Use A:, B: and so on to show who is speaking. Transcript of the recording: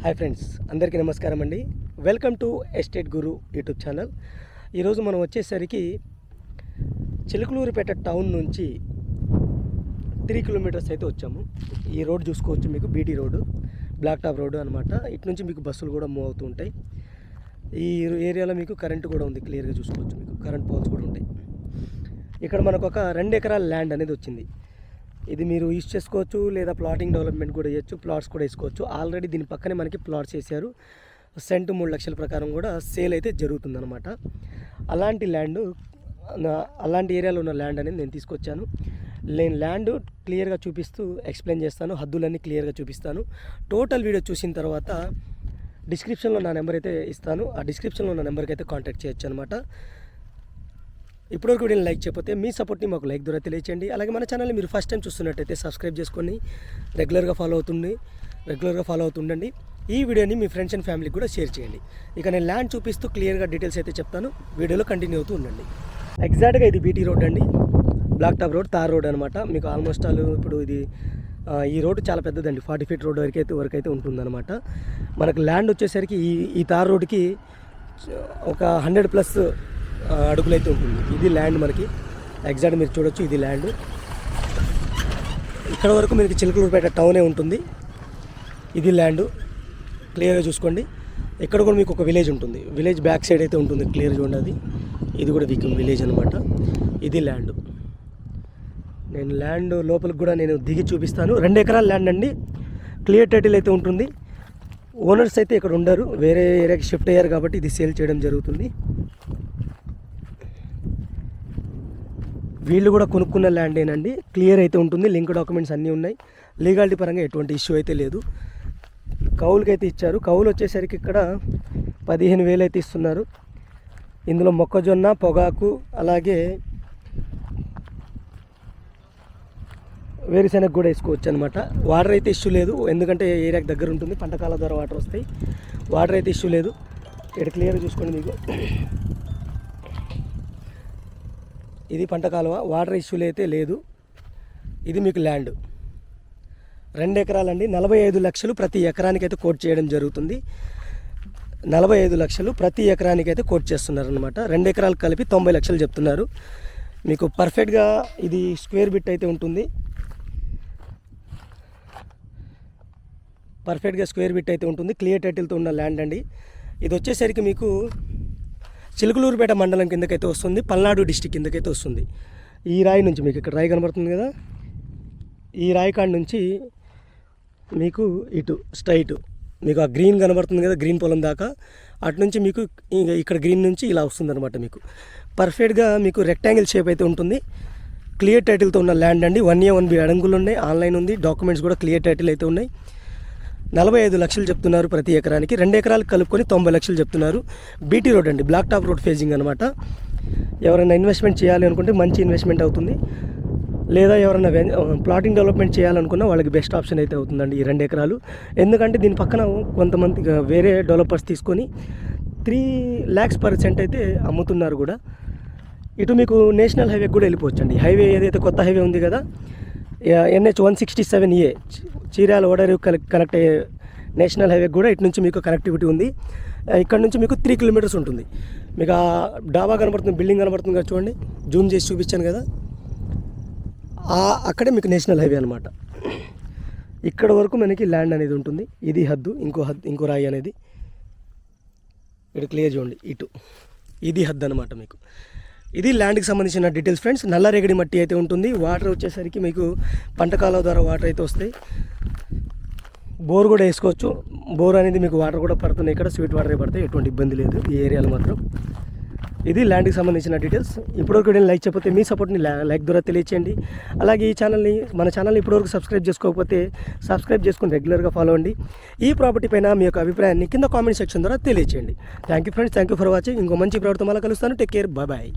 A: Hi friends, అందరికీ నమస్కారం అండి. Welcome to estate Guru YouTube channel. ఈరోజు మనం వచ్చేసరికి చిలుకలూరిపేట టౌన్ నుంచి 3 కిలోమీటర్స్ అయితే వచ్చాము. ఈ రోడ్ చూసుకోవచ్చు, మీకు BT road, black top road అనమాట. ఇటు నుంచి మీకు బస్సులు కూడా మూవ్ అవుతూ ఉంటాయి. ఈ ఏరియాలో మీకు కరెంటు కూడా ఉంది, క్లియర్గా చూసుకోవచ్చు. మీకు కరెంట్ పోల్స్ కూడా ఉంటాయి. ఇక్కడ మనకు ఒక 2 ఎకరాల ల్యాండ్ అనేది వచ్చింది. ఇది మీరు యూజ్ చేసుకోవచ్చు, లేదా ప్లాటింగ్ డెవలప్మెంట్ కూడా చేయొచ్చు, ప్లాట్స్ కూడా వేసుకోవచ్చు. ఆల్రెడీ దీని పక్కనే మనకి ప్లాట్స్ వేసారు. సెంటు 3 లక్షల ప్రకారం కూడా సేల్ అయితే జరుగుతుందన్నమాట. అలాంటి ల్యాండ్, అలాంటి ఏరియాలో ఉన్న ల్యాండ్ అనేది నేను తీసుకొచ్చాను. నేను ల్యాండ్ క్లియర్గా చూపిస్తూ ఎక్స్ప్లెయిన్ చేస్తాను, హద్దులన్నీ క్లియర్గా చూపిస్తాను. టోటల్ వీడియో చూసిన తర్వాత డిస్క్రిప్షన్లో నా నెంబర్ అయితే ఇస్తాను. ఆ డిస్క్రిప్షన్లో నా నెంబర్కి అయితే కాంటాక్ట్ చేయొచ్చు అనమాట. ఇప్పటివరకు వీడియోని లైక్ చేయకపోతే మీ సపోర్ట్ని మాకు లైక్ ద్వారా తెలియచేయండి. అలాగే మన ఛానల్ని మీరు ఫస్ట్ టైం చూస్తున్నట్టయితే సబ్స్క్రైబ్ చేసుకొని రెగ్యులర్గా ఫాలో అవుతుండండి. ఈ వీడియోని మీ ఫ్రెండ్స్ అండ్ ఫ్యామిలీకి కూడా షేర్ చేయండి. ఇక నేను ల్యాండ్ చూపిస్తూ క్లియర్గా డీటెయిల్స్ అయితే చెప్తాను. వీడియోలో కంటిన్యూ అవుతూ ఉండండి. ఎగ్జాక్ట్గా ఇది బీటీ రోడ్ అండి, black top road, tar road అనమాట. మీకు ఆల్మోస్ట్ ఇప్పుడు ఇది ఈ రోడ్డు చాలా పెద్దదండి, 40 ఫీట్ రోడ్ వరకు అయితే ఉంటుందన్నమాట. మనకు ల్యాండ్ వచ్చేసరికి ఈ తార్ రోడ్కి ఒక 100+ అడుగులు అయితే ఉంటుంది. ఇది ల్యాండ్ మనకి ఎగ్జాక్ట్ మీరు చూడొచ్చు. ఇది ల్యాండ్. ఇక్కడ వరకు మీకు చిలుకలూరిపేట టౌనే ఉంటుంది. ఇది ల్యాండ్, క్లియర్గా చూసుకోండి. ఇక్కడ కూడా మీకు ఒక విలేజ్ ఉంటుంది. విలేజ్ బ్యాక్ సైడ్ అయితే ఉంటుంది, క్లియర్ చూడండి. ఇది కూడా మీకు విలేజ్ అనమాట. ఇది ల్యాండ్. నేను ల్యాండ్ లోపలికి కూడా నేను దిగి చూపిస్తాను. 2 ఎకరాల ల్యాండ్ అండి, క్లియర్ టైటిల్ అయితే ఉంటుంది. ఓనర్స్ అయితే ఇక్కడ ఉండరు, వేరే ఏరియాకి షిఫ్ట్ అయ్యారు కాబట్టి ఇది సేల్ చేయడం జరుగుతుంది. వీళ్ళు కూడా కొనుక్కున్న ల్యాండేనండి, క్లియర్ అయితే ఉంటుంది. లింక్ డాక్యుమెంట్స్ అన్నీ ఉన్నాయి. లీగాలిటీ పరంగా ఎటువంటి ఇష్యూ అయితే లేదు. కౌలుకి అయితే ఇచ్చారు. కౌలు వచ్చేసరికి ఇక్కడ 15,000 అయితే ఇస్తున్నారు. ఇందులో మొక్కజొన్న, పొగాకు, అలాగే వేరుశెనగ కూడా వేసుకోవచ్చు అనమాట. వాటర్ అయితే ఇష్యూ లేదు, ఎందుకంటే ఏరియాకి దగ్గర ఉంటుంది. పంటకాల ద్వారా వాటర్ వస్తాయి. వాటర్ అయితే ఇష్యూ లేదు. ఇక్కడ క్లియర్గా చూసుకోండి. మీకు ఇది పంట కాలువ, వాటర్ ఇష్యూలు అయితే లేదు. ఇది మీకు ల్యాండ్ 2 ఎకరాలండి. 45 లక్షలు ప్రతి ఎకరానికి అయితే కోట్ చేయడం జరుగుతుంది. 45 లక్షలు ప్రతి ఎకరానికి అయితే కోట్ చేస్తున్నారు అనమాట. 2 ఎకరాలు కలిపి 90 లక్షలు చెప్తున్నారు. మీకు పర్ఫెక్ట్గా ఇది స్క్వేర్ బిట్ అయితే ఉంటుంది. క్లియర్ టైటిల్తో ఉన్న ల్యాండ్ అండి. ఇది వచ్చేసరికి మీకు చిలుకలూరిపేట మండలం కిందకైతే వస్తుంది, పల్నాడు డిస్టిక్ కిందకైతే వస్తుంది. ఈ రాయి నుంచి మీకు ఇక్కడ రాయి కనబడుతుంది కదా, ఈ రాయి కాడ నుంచి మీకు ఇటు స్ట్రైట్ మీకు ఆ గ్రీన్ కనబడుతుంది కదా, గ్రీన్ పొలం దాకా, అటు నుంచి మీకు ఇక్కడ గ్రీన్ నుంచి ఇలా వస్తుంది అనమాట. మీకు పర్ఫెక్ట్గా మీకు రెక్టాంగిల్ షేప్ అయితే ఉంటుంది. క్లియర్ టైటిల్తో ఉన్న ల్యాండ్ అండి. 1A 1B అడంగులు ఉన్నాయి, ఆన్లైన్ ఉంది, డాక్యుమెంట్స్ కూడా క్లియర్ టైటిల్ అయితే ఉన్నాయి. 45 లక్షలు చెప్తున్నారు ప్రతి ఎకరానికి. 2 ఎకరాలు కలుపుకొని 90 లక్షలు చెప్తున్నారు. బీటీ రోడ్ అండి, బ్లాక్ టాప్ రోడ్ ఫేజింగ్ అనమాట. ఎవరైనా ఇన్వెస్ట్మెంట్ చేయాలి అనుకుంటే మంచి ఇన్వెస్ట్మెంట్ అవుతుంది. లేదా ఎవరైనా ప్లాటింగ్ డెవలప్మెంట్ చేయాలనుకున్నా వాళ్ళకి బెస్ట్ ఆప్షన్ అయితే అవుతుందండి ఈ 2 ఎకరాలు. ఎందుకంటే దీని పక్కన కొంతమంది వేరే డెవలపర్స్ తీసుకొని 3 lakhs per cent అయితే అమ్ముతున్నారు కూడా. ఇటు మీకు నేషనల్ హైవే కూడా వెళ్ళిపోవచ్చు అండి. హైవే ఏదైతే కొత్త హైవే ఉంది కదా, NH 167A చీరాల ఓడరేవు కనెక్ట్ అయ్యే నేషనల్ హైవే కూడా ఇటు నుంచి మీకు కనెక్టివిటీ ఉంది. ఇక్కడ నుంచి మీకు 3 కిలోమీటర్స్ ఉంటుంది. మీకు ఆ డాబా కనబడుతుంది, బిల్డింగ్ కనబడుతుంది కదా, చూడండి, జూమ్ చేసి చూపించాను కదా, అక్కడే మీకు నేషనల్ హైవే అనమాట. ఇక్కడ వరకు మనకి ల్యాండ్ అనేది ఉంటుంది. ఇది హద్దు, ఇంకో రాయి అనేది ఇటు క్లియర్ చూడండి. ఇది హద్దు అనమాట. మీకు ఇది ల్యాండ్కి సంబంధించిన డీటెయిల్స్ ఫ్రెండ్స్. నల్లరేగడి మట్టి అయితే ఉంటుంది. వాటర్ వచ్చేసరికి మీకు పంట కాలువ ద్వారా వాటర్ అయితే వస్తాయి. బోర్ కూడా వేసుకోవచ్చు. బోర్ అనేది మీకు వాటర్ కూడా పడుతున్నాయి, ఇక్కడ స్వీట్ వాటరే పడతాయి, ఎటువంటి ఇబ్బంది లేదు ఈ ఏరియాలో మాత్రం. ఇది ల్యాండ్కి సంబంధించిన డీటెయిల్స్. ఇప్పటివరకు నేను లైక్ చేయకపోతే మీ సపోర్ట్ని లైక్ ద్వారా తెలియచేయండి. అలాగే మన ఛానల్ని ఇప్పటివరకు సబ్స్క్రైబ్ చేసుకోకపోతే సబ్స్క్రైబ్ చేసుకుని రెగ్యులర్గా ఫాలో అవ్వండి. ఈ ప్రాపర్టీ పైన మీ యొక్క అభిప్రాయాన్ని కింద కామెంట్ సెక్షన్ ద్వారా తెలియచేయండి. Thank you friends, thank you for watching. ఇంకో మంచి ప్రాపర్టీతో మళ్ళీ కలుస్తాను. Take care, bye.